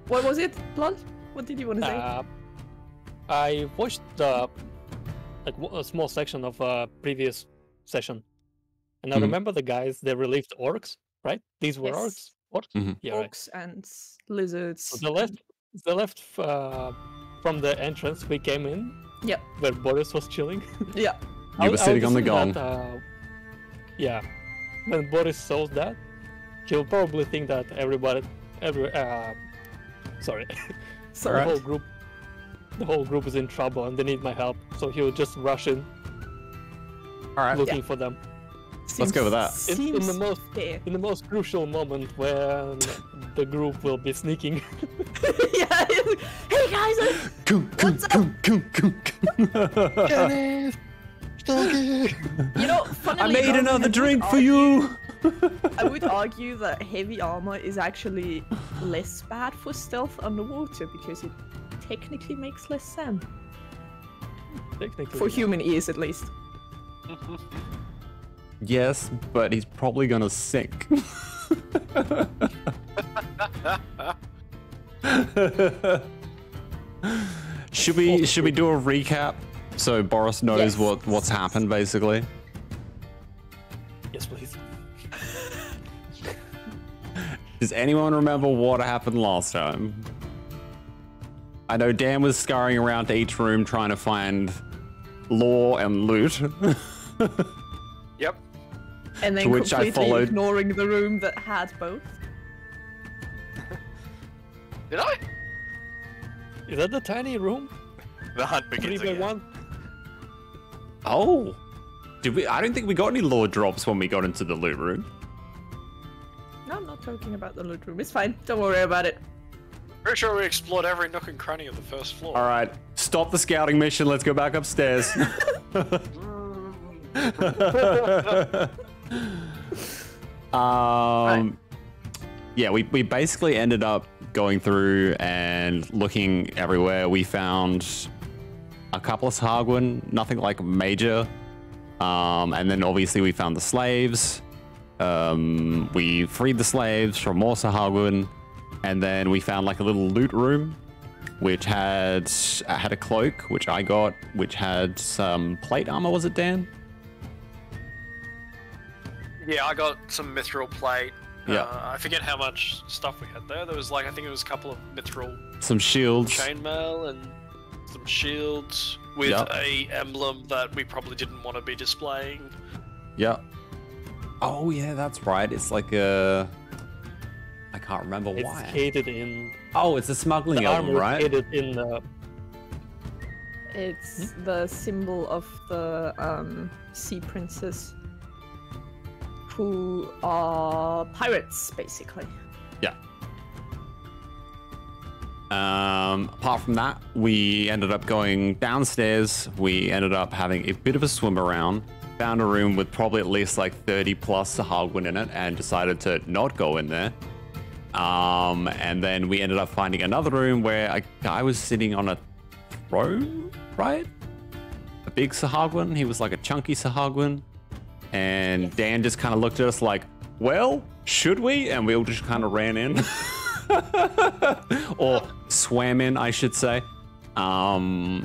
What was it, Blunt? What did you want to say? I watched like a small section of a previous session, and I remember the guys they relieved orcs, right? These were Yes. orcs. Yeah, Orcs and lizards. So they left from the entrance we came in. Yeah. Where Boris was chilling. Yeah. You were sitting on the gong. Yeah. When Boris saws that, he'll probably think that sorry. The whole group is in trouble and they need my help. So he'll just rush in. Looking for them. Let's go with that. In the most crucial moment when the group will be sneaking. Yeah. Hey guys, what's up? You know, funnily I made another drink for you. I would argue that heavy armor is actually less bad for stealth underwater because it technically makes less sound. For human ears, at least. Yes, but he's probably gonna sink. Should we do a recap so Boris knows what's happened basically? Yes, please. Does anyone remember what happened last time? I know Dan was scurrying around to each room trying to find lore and loot. Yep. And then completely ignoring the room that had both. Did I? Is that the tiny room? The hunt begins 3 by again. 1? Oh. Did we? I don't think we got any lore drops when we got into the loot room. No, I'm not talking about the loot room. It's fine. Don't worry about it. Pretty sure we explored every nook and cranny of the first floor. All right, stop the scouting mission. Let's go back upstairs. Yeah, we basically ended up going through and looking everywhere. We found a couple of sahuagin, nothing like major. And then obviously we found the slaves. We freed the slaves from more sahuagin. And then we found like a little loot room, which had a cloak, which I got, which had some plate armor. Was it, Dan? Yeah, I got some mithril plate. Yeah. I forget how much stuff we had there. There was like, I think it was a couple of mithril. Some shields. Chainmail and some shields with a emblem that we probably didn't want to be displaying. Yeah. Oh yeah, that's right. It's like a. I can't remember why. It's hated in. Oh, it's a smuggling emblem, right? Hated in the. It's the symbol of the sea princes, who are pirates, basically. Yeah. Apart from that, we ended up going downstairs. We ended up having a bit of a swim around. Found a room with probably at least like 30 plus sahuagin in it, and decided to not go in there. And then we ended up finding another room where a guy was sitting on a throne, right? A big sahuagin. He was like a chunky sahuagin. And Dan just kind of looked at us like, well, should we? And we all just kind of ran in. Or swam in, I should say. To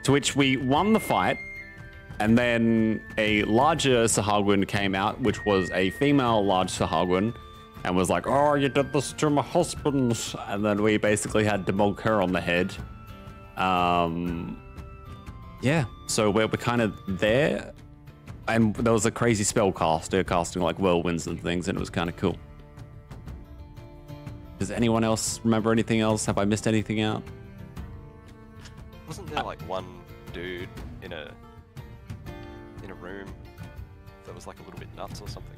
which we won the fight. And then a larger sahuagin came out, which was a female large sahuagin. And was like, oh, you did this to my husband. And then we basically had to bonk her on the head. Yeah, so we're kind of there. And there was a crazy spellcaster casting like whirlwinds and things, and it was kind of cool. Does anyone else remember anything else? Have I missed anything out? Wasn't there like one dude in a room that was like a little bit nuts or something?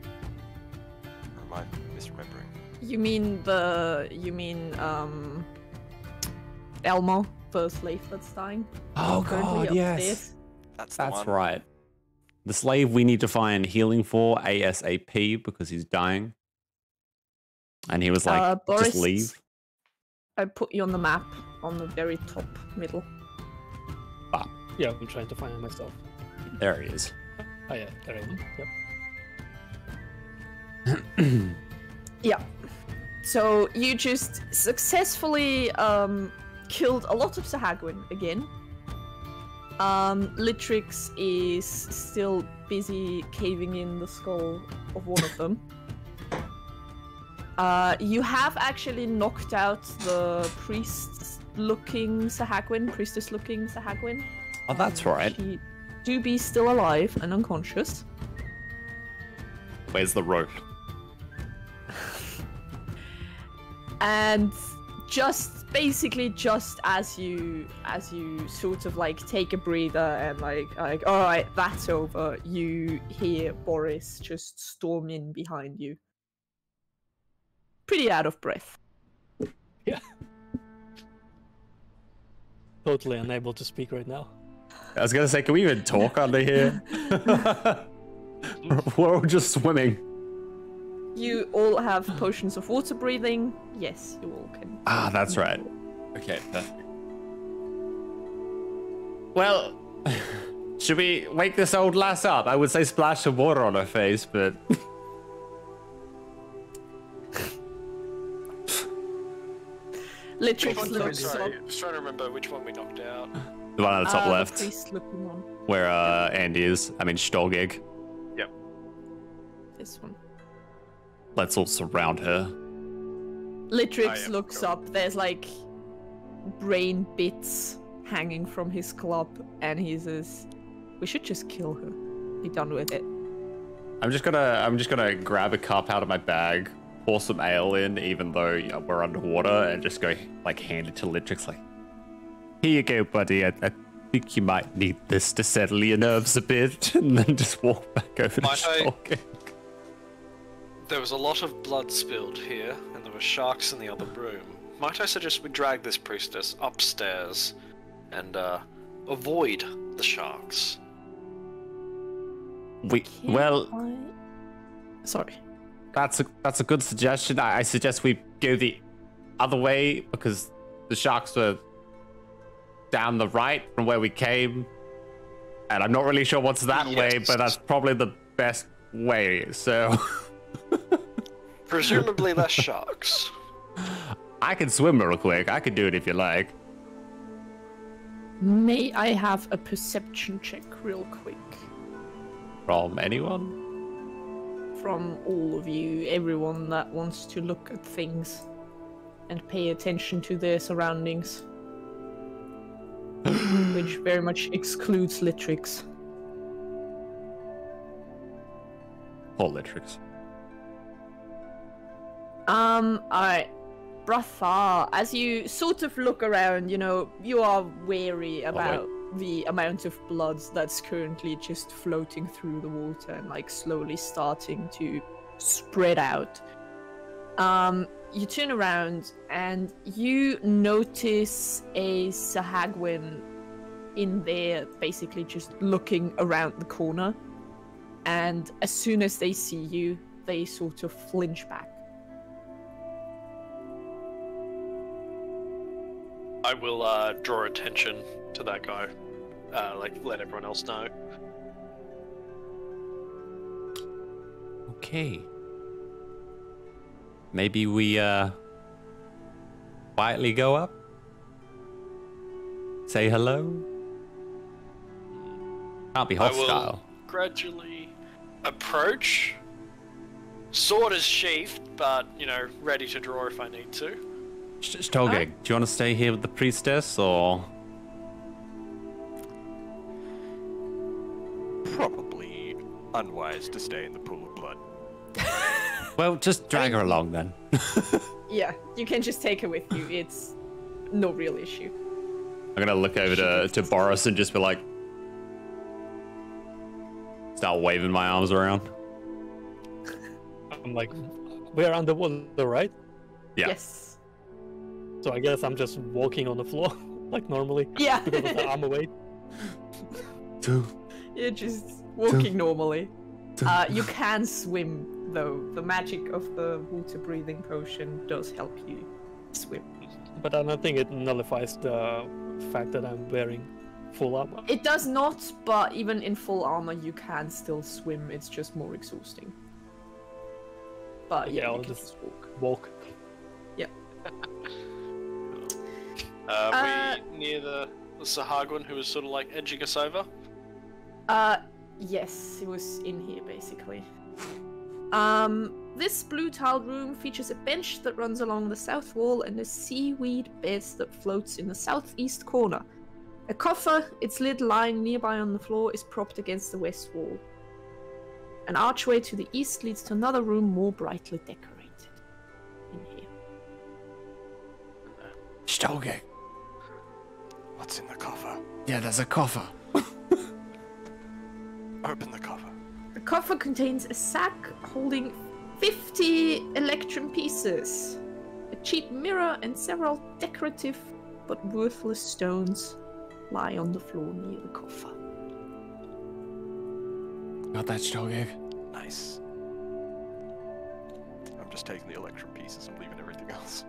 Or am I misremembering? You mean Elmo, the slave that's dying? Oh Currently god, yes. upstairs. That's the one. Right. The slave we need to find healing for ASAP because he's dying. And he was like, Boris, just leave. I put you on the map on the very top middle. Ah, Yeah, I'm trying to find it myself. there he is. Oh yeah, there I am. Yep. Yeah. So you just successfully killed a lot of Sahuagin again. Litrix is still busy caving in the skull of one of them. You have actually knocked out the priestess-looking Sahuagin. Oh, that's right. She do be still alive and unconscious. Where's the rope? And basically just as you sort of like take a breather and like all right, that's over, you hear Boris just storm in behind you, pretty out of breath. Yeah. Totally unable to speak right now. I was gonna say, can we even talk under here? We're all just swimming. You all have potions of water breathing. Yes, you all can. Ah, that's right. Okay, perfect. Well, should we wake this old lass up? I would say splash some water on her face, but... Literally Sorry, looks up. I'm just trying to remember which one we knocked out. The one on the top left, The priest looking one. where Andy is. I mean, Stolgig. Yep. This one. Let's all surround her. Litrix am looks cool. up. There's like brain bits hanging from his club, and he says, "We should just kill her. Be done with it." I'm just gonna grab a cup out of my bag, pour some ale in, even though we're underwater, and just go like hand it to Litrix, like, here you go, buddy. I think you might need this to settle your nerves a bit, and then just walk back over to Might I- Stolgig. There was a lot of blood spilled here, and there were sharks in the other room. Might I suggest we drag this priestess upstairs and avoid the sharks? Sorry. That's a good suggestion. I suggest we go the other way because the sharks were down the right from where we came, and I'm not really sure what's that way, Yes. but that's probably the best way. So Presumably less sharks. I can swim real quick. I could do it if you like. May I have a perception check real quick? From anyone? From all of you, everyone that wants to look at things and pay attention to their surroundings. Which very much excludes Litrix. Poor Litrix. Alright. Bratha, as you sort of look around, you are wary about the amount of blood that's currently just floating through the water and like slowly starting to spread out. You turn around and you notice a Sahuagin in there, basically just looking around the corner. And as soon as they see you, they sort of flinch back. I will draw attention to that guy. Let everyone else know. Okay. Maybe we quietly go up? Say hello? Can't be I will hostile. gradually approach. Sword is sheathed, but, ready to draw if I need to. Stolgig, do you want to stay here with the priestess, or...? Probably unwise to stay in the pool of blood. Well, just drag her along then. Yeah, you can just take her with you. It's no real issue. I'm gonna look over to Boris and just be like... Start waving my arms around. I'm like, we're underwater, right? Yeah. Yes. So I guess I'm just walking on the floor like normally Yeah. because of the armor weight. You're just walking normally. You can swim, though. The magic of the water-breathing potion does help you swim. But I don't think it nullifies the fact that I'm wearing full armor. It does not, but even in full armor, you can still swim. It's just more exhausting. But Yeah, yeah, I'll you can just- just walk. Walk. We near the Sahuagin who was sort of like edging us over. Yes, it was in here basically. This blue tiled room features a bench that runs along the south wall and a seaweed bed that floats in the southeast corner. A coffer, its lid lying nearby on the floor, is propped against the west wall. An archway to the east leads to another room more brightly decorated. In here. Stogig. What's in the coffer? Yeah, there's a coffer. Open the coffer. The coffer contains a sack holding 50 electrum pieces, a cheap mirror, and several decorative but worthless stones lie on the floor near the coffer. Got that, Stogig? Nice. I'm just taking the electrum pieces and leaving everything else.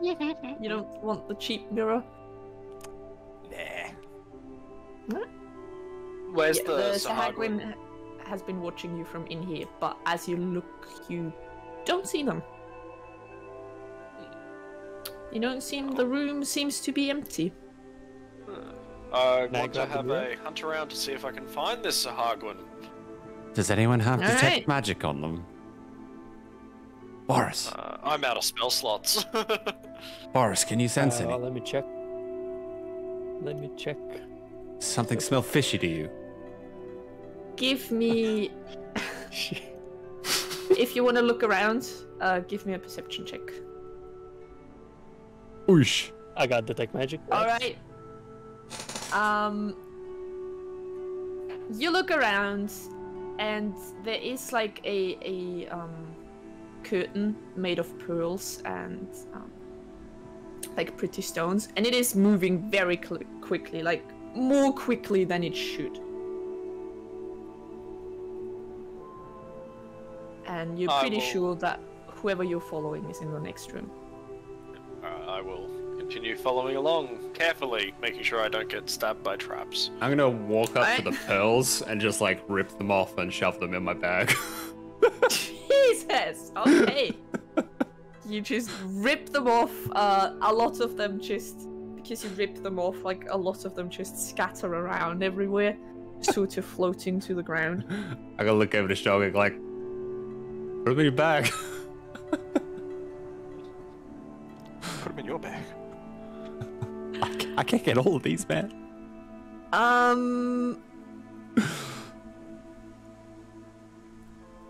You don't want the cheap mirror? Nah. Where's Yeah, the the Sahuagin? Sahuagin has been watching you from in here, but as you look, you don't see them. You don't seem. The room seems to be empty. I May I want to grab the have mirror? a hunt around to see if I can find this Sahuagin. Does anyone have All detect right. magic on them? Boris. I'm out of spell slots. Boris, can you sense any? Let me check. Let me check. Something smell fishy to you? Give me. If you want to look around, give me a perception check. Oosh. I got detect magic. All right. You look around, and there is like a curtain made of pearls and like pretty stones, and it is moving very quickly, like more quickly than it should. And you're I pretty will- sure that whoever you're following is in the next room. I will continue following along carefully, making sure I don't get stabbed by traps. I'm gonna walk up to Right. the pearls and just like rip them off and shove them in my bag. Jesus! Okay. You just rip them off. A lot of them just, because you rip them off, like a lot of them just scatter around everywhere, sort of floating to the ground. I gotta look over to Stogig like, put them in your bag. Put them in your bag. I can't get all of these, man.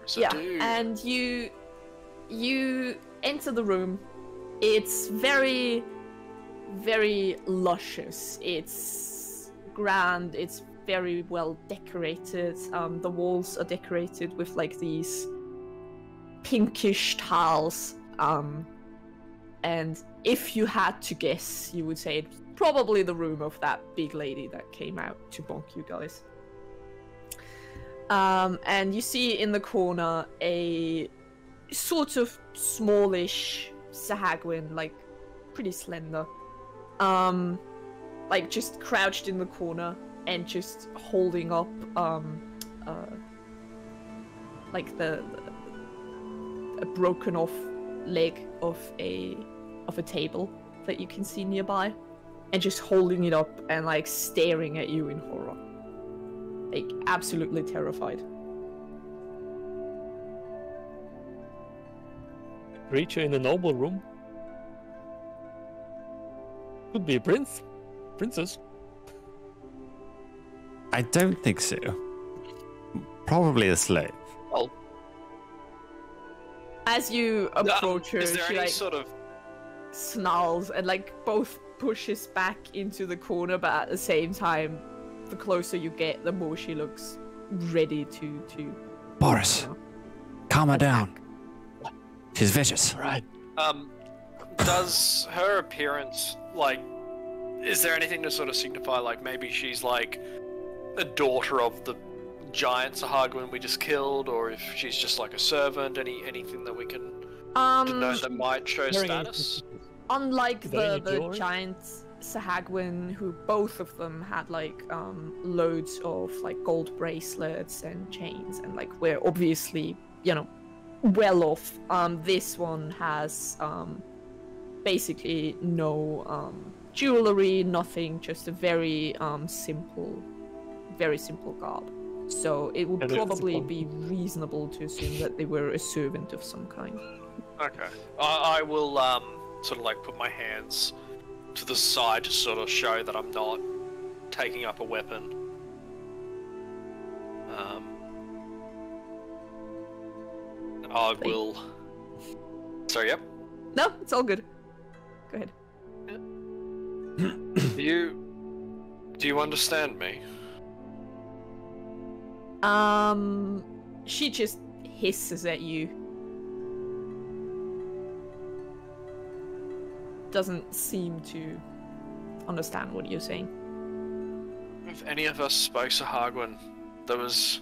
So Yeah, do- and you enter the room. It's very, very luscious. It's grand. It's very well decorated. The walls are decorated with like these pinkish tiles. And if you had to guess, you would say it's probably the room of that big lady that came out to bonk you guys. And you see in the corner a sort of smallish Sahuagin, like pretty slender, like just crouched in the corner and just holding up, like a broken off leg of a table that you can see nearby, and just holding it up and like staring at you in horror. Like, absolutely terrified. Creature in a noble room. Could be a prince. Princess. I don't think so. Probably a slave. Well, As you approach her, is there she any like sort of snarls and like both pushes back into the corner, but at the same time, the closer you get, the more she looks ready to Boris, you know, calm her attack. down. She's vicious. Right. does her appearance, like, is there anything to sort of signify, like, maybe she's like a daughter of the giant Sahuagin we just killed, or if she's just like a servant, anything that we can denote that might show Very status? Unlike Is there any the jewelry? giant Sahuagin, who both of them had like loads of like gold bracelets and chains, and like were obviously, you know, well off. This one has basically no jewelry, nothing, just a very simple garb. So it would probably be reasonable to assume that they were a servant of some kind. Okay. I will sort of like put my hands to the side to sort of show that I'm not taking up a weapon. I will. Sorry. Yep. No, it's all good. Go ahead. Do you understand me? She just hisses at you. Doesn't seem to understand what you're saying. If any of us spoke Sahuagin, that was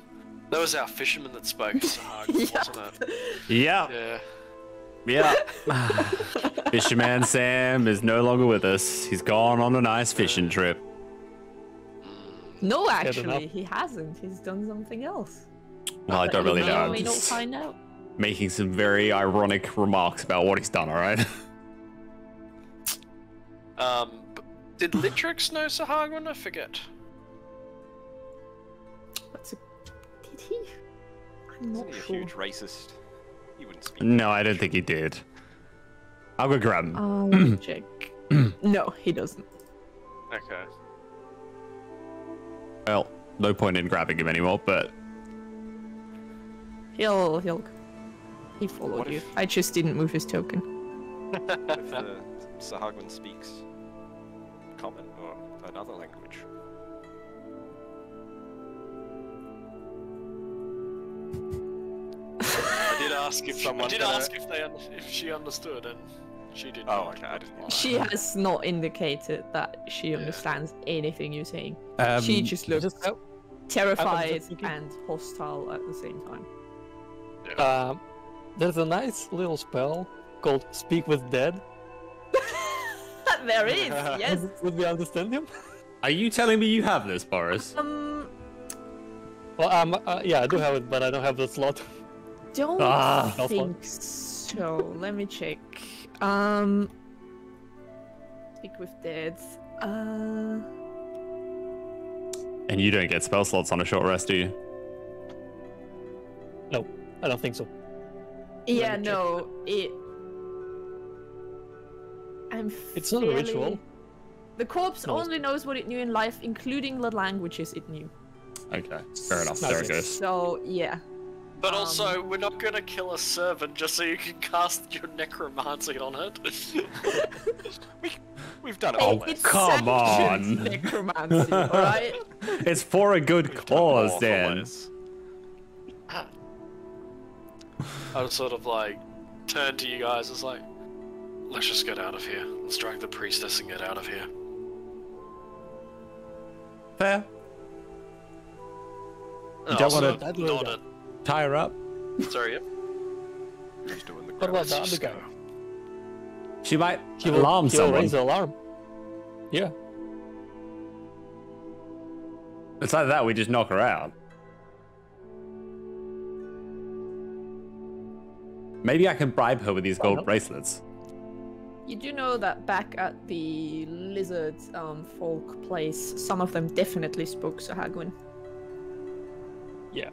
our fisherman that spoke Sahuagin, wasn't it? Yeah. Yeah. Yeah. Fisherman Sam is no longer with us. He's gone on a nice fishing trip. No, actually, he hasn't. He's done something else. Well, I don't really know. I'm We don't just find out. making some very ironic remarks about what he's done, alright? Did Litrix know Sahuagin? I forget. Did he? I'm not Isn't he a sure. huge racist? He wouldn't speak. No, I don't think he did. I'll go grab him. Let me check. No, he doesn't. Okay. Well, no point in grabbing him anymore, but He followed What you. if- I just didn't move his token. What if the Sahuagin speaks common or another language? I did ask if Someone I did gonna- ask if she understood, and she did Oh, not. okay, I didn't know. She has not indicated that she understands anything you're saying. She just looks Just, terrified thinking- and hostile at the same time. there's a nice little spell called Speak with Dead. There is, yes. Would we understand him? are you telling me you have this, Boris? Well, yeah, I do have it, but I don't have the slot. Don't Ah. think so. Let me check. Speak with dead. And you don't get spell slots on a short rest, do you? No, I don't think so. Yeah, me check. no, It's not a fairly- ritual. The corpse No. only knows what it knew in life, including the languages it knew. Okay, fair enough. Okay. There it goes. So, yeah. But also, we're not gonna kill a servant just so you can cast your necromancy on it. We've done it Oh, all. It's come sanctioned on. necromancy, alright? It's for a good We've done more cause, for Dan. less. I would sort of like turn to you guys as like, let's just get out of here. Let's drag the priestess and get out of here. Fair. You don't wanna- nodded. Tie her up. Sorry, yep. Who's doing the What about the Let's other just guy? go. She might He will alarm someone. raise the alarm. Yeah. It's either that or we just knock her out. Maybe I can bribe her with these gold not? bracelets. You do know that back at the lizard folk place, some of them definitely spoke Sahuagin. Yeah.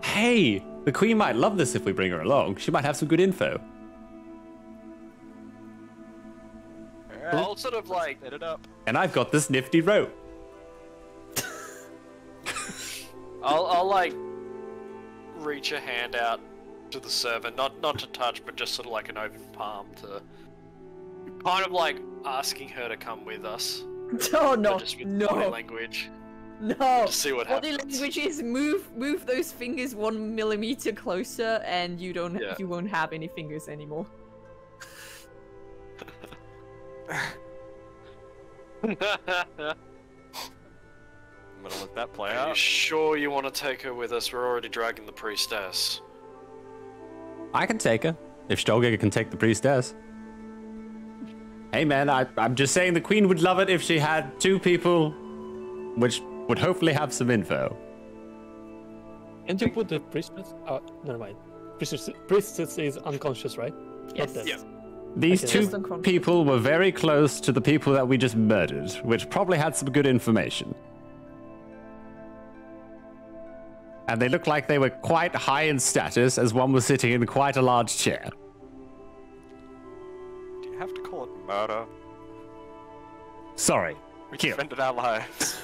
Hey, the queen might love this if we bring her along. She might have some good info. I'll sort of like, Set it up. And I've got this nifty rope. I'll like reach a hand out to the servant, not to touch, but just sort of like an open palm to, kind of like asking her to come with us. Oh but no, just with no, body language no. to see what Body happens. language is move those fingers 1 millimeter closer, and you Yeah. won't have any fingers anymore. I'm gonna let that play Are you out. sure you want to take her with us? We're already dragging the priestess. I can take her. If Stolger can take the priestess. Hey man, I'm just saying the queen would love it if she had two people which would hopefully have some info. Can't you put the priestess? Oh, never mind. priestess is unconscious, right? Yes. Not dead. Yeah. These Okay. two Just unconscious. people were very close to the people that we just murdered, which probably had some good information. And they looked like they were quite high in status, as one was sitting in quite a large chair. Do you have to call it murder? Sorry. We Kill. defended our lives.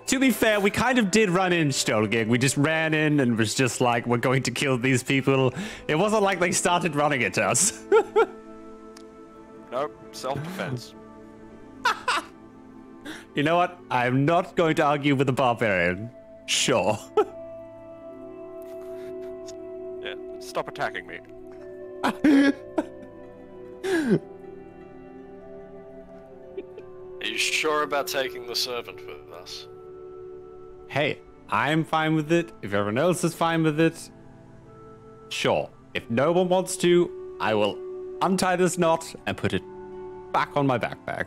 To be fair, we kind of did run in, Stolgig. We just ran in and was just like, we're going to kill these people. It wasn't like they started running at us. Nope, self-defense. You know what? I'm not going to argue with the barbarian. Sure. Yeah, stop attacking me. Are you sure about taking the servant with us? Hey, I'm fine with it. If everyone else is fine with it, sure. If no one wants to, I will untie this knot and put it back on my backpack.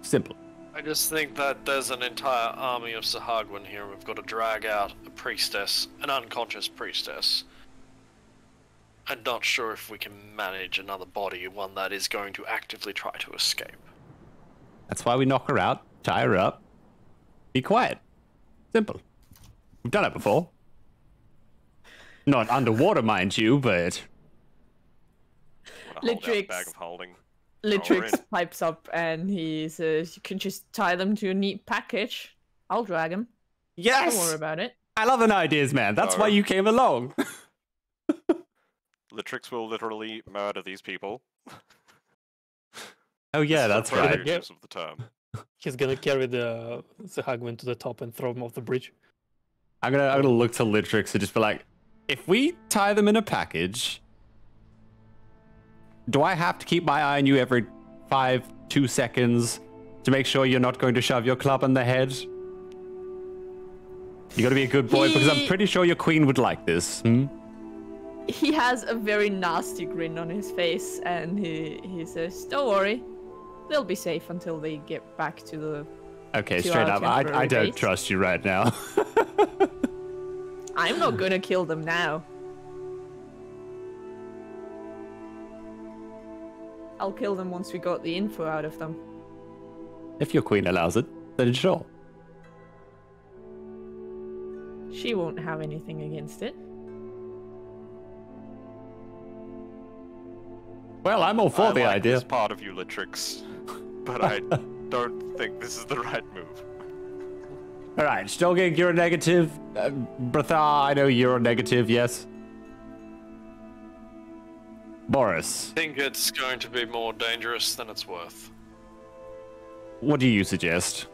Simple. I just think that there's an entire army of Sahagwin here, and we've got to drag out a priestess, an unconscious priestess. I'm not sure if we can manage another body, one that is going to actively try to escape. That's why we knock her out, tie her up, be quiet. Simple. We've done it before. Not underwater, mind you, but... Wanna hold out a Litrix. bag of holding. Litrix in. pipes up and he says, "You can just tie them to a neat package. I'll drag them. Yes! Don't worry about it." I love an ideas, man. That's why Oh. you came along. Litrix will literally murder these people. Oh yeah, that's right. Right. Use of the term. He's gonna carry the Sahagwin to the top and throw him off the bridge. I'm gonna look to Litrix and just be like, if we tie them in a package, do I have to keep my eye on you every 2 seconds to make sure you're not going to shove your club in the head? You gotta be a good boy because I'm pretty sure your queen would like this. Hmm? He has a very nasty grin on his face and he says, "Don't worry. They'll be safe until they get back to the..." Okay, To straight our up, I temporary don't base. trust you right now. I'm not gonna kill them now. I'll kill them once we got the info out of them. If your queen allows it, then sure. She won't have anything against it. Well, I'm all for I the like idea. this part of you, Litrix, but I don't think this is the right move. All right, Stolgig, you're a negative. Brathar, I know you're a negative, yes. Boris, I think it's going to be more dangerous than it's worth. what do you suggest?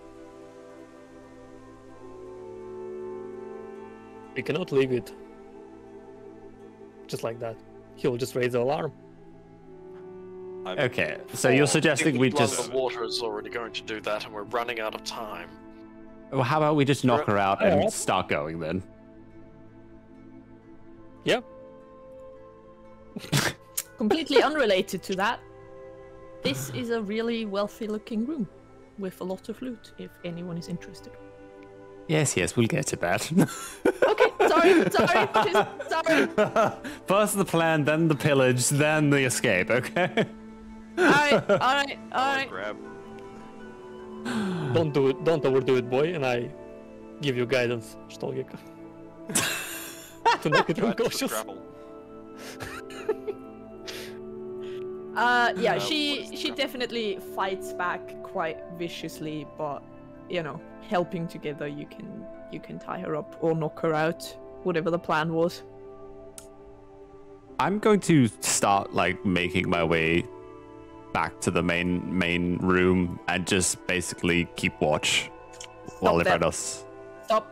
We cannot leave it just like that. He'll just raise the alarm. Okay, so you're suggesting we just... The water is already going to do that, and we're running out of time. Well, how about we just knock her out and Yeah. start going then? Yeah. Completely unrelated to that. This is a really wealthy looking room with a lot of loot, if anyone is interested. Yes, we'll get to that. Okay, sorry. First the plan, then the pillage, then the escape, okay? Alright. Grab. Don't do it. Don't overdo it, boy. And I give you guidance, Stolgik. To make it Try to cautious. scrabble. Yeah, what she is the trouble? definitely fights back quite viciously, but you know, helping together, you can tie her up or knock her out, whatever the plan was. I'm going to start, like, making my way back to the main room and just basically keep watch while Stop everyone that. else... Stop.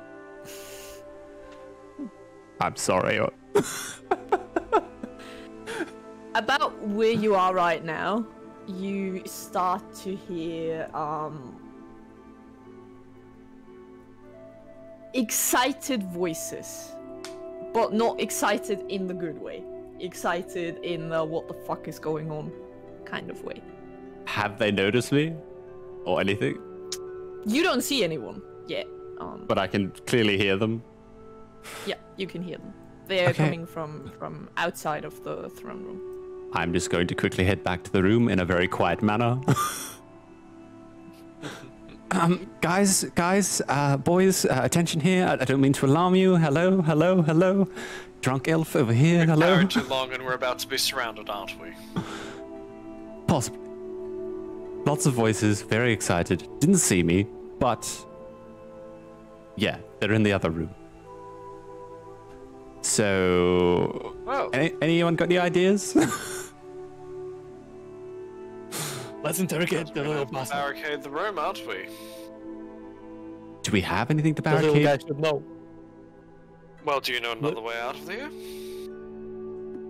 I'm sorry. About where you are right now, you start to hear excited voices, but not excited in the good way. Excited in the what the fuck is going on kind of way. Have they noticed me? Or anything? You don't see anyone yet. But I can clearly hear them. Yeah, you can hear them. They're Okay. coming from outside of the throne room. I'm just going to quickly head back to the room in a very quiet manner. Guys, boys, attention here. I don't mean to alarm you. Hello. Drunk elf over here. We've Hello. carried too long and we're about to be surrounded, aren't we? Possibly. Lots of voices, very excited. Didn't see me, but yeah, they're in the other room. So, Well, anyone got any ideas? Let's interrogate the we're little gonna bastard. barricade the room, aren't we? Do we have anything to The little barricade? guy should know. Well, do you know another way out of here?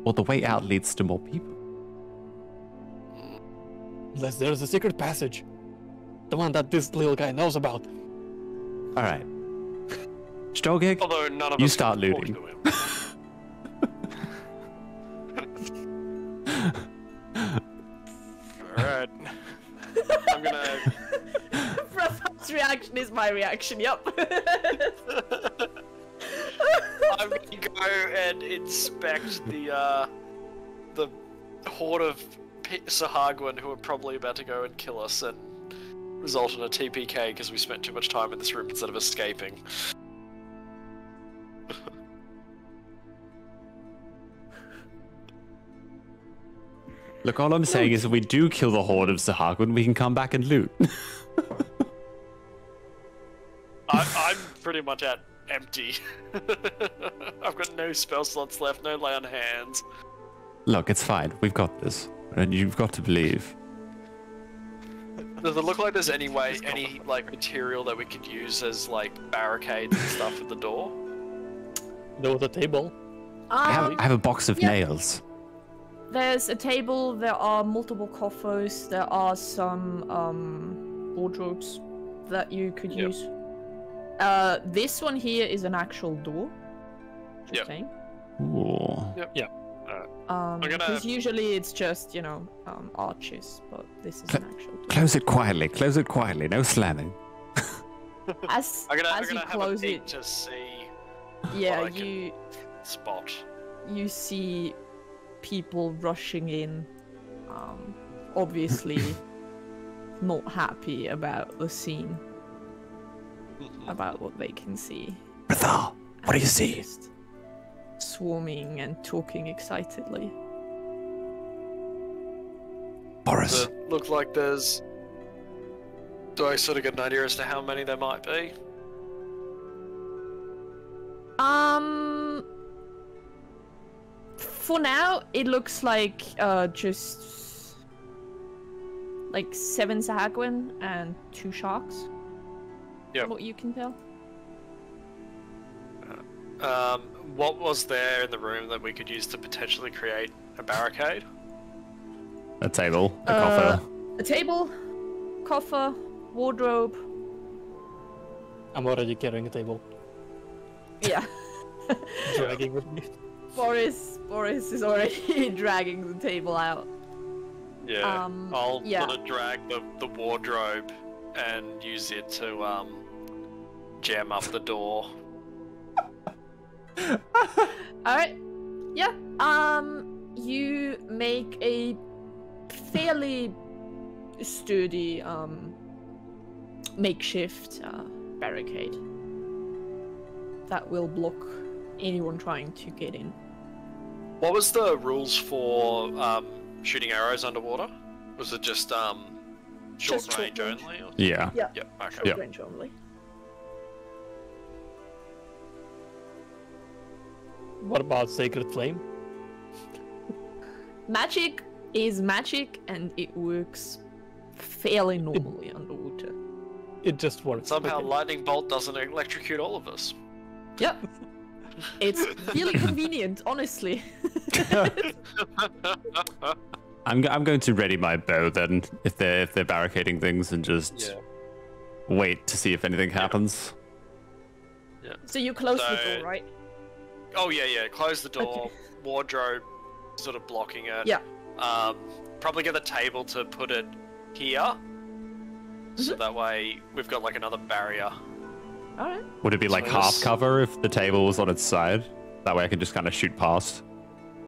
Well, the way out leads to more people. Unless there's a secret passage. The one that this little guy knows about. All right. Strogig, Although none of you us start can talk looting. to him. Alright. I'm gonna. Rafa's reaction is my reaction. Yep. I'm gonna go and inspect the horde of Sahagwin who are probably about to go and kill us and result in a TPK because we spent too much time in this room instead of escaping. Look, all I'm saying is if we do kill the horde of Sahagwin, we can come back and loot. I'm pretty much at empty. I've got no spell slots left, no lay on hands. Look, it's fine. We've got this. And you've got to believe. Does it look like there's any like material that we could use as like barricades and stuff at the door? There was a table. I have a box of yeah. nails. There's a table, there are multiple coffers, there are some wardrobes that you could Yep. use. This one here is an actual door. Just Yep. saying. Ooh. gonna- Because usually it's just, arches, but this is an actual door. Close it quietly. Close it quietly. No slamming. As I'm you gonna have a close peek it, to see yeah, what I can you spot. you see people rushing in, obviously not happy about the scene, about what they can see. Rathal, what do you And see? just swarming and talking excitedly. Boris. Does it look like there's... Do I sort of get an idea as to how many there might be? For now, it looks like just like 7 Sahagwin and 2 sharks. Yep. What you can tell. What was there in the room that we could use to potentially create a barricade? A table. A coffer. A table, coffer, wardrobe. I'm already carrying a table. Yeah. Dragging with me. Boris is already dragging the table out. Yeah. I'll yeah. sort of drag the wardrobe and use it to jam up the door. Alright. Yeah. You make a fairly sturdy makeshift barricade that will block anyone trying to get in. What was the rules for shooting arrows underwater? Was it just short Just short range range. only? Or... Yeah. Yeah. Yeah. Okay. Short Yep. range only. What about Sacred Flame? Magic is magic and it works fairly normally underwater. It just works. Somehow Okay. lightning bolt doesn't electrocute all of us. Yep. It's really convenient, honestly. I'm going to ready my bow then, if they're barricading things, and just wait to see if anything happens. So you close the So- door, right? Oh yeah. Close the door. Okay. Wardrobe, sort of blocking it. Yeah. Probably get the table to put it here, so that way we've got like another barrier. Alright. Would it be like So half this- cover if the table was on its side? That way I can just kind of shoot past.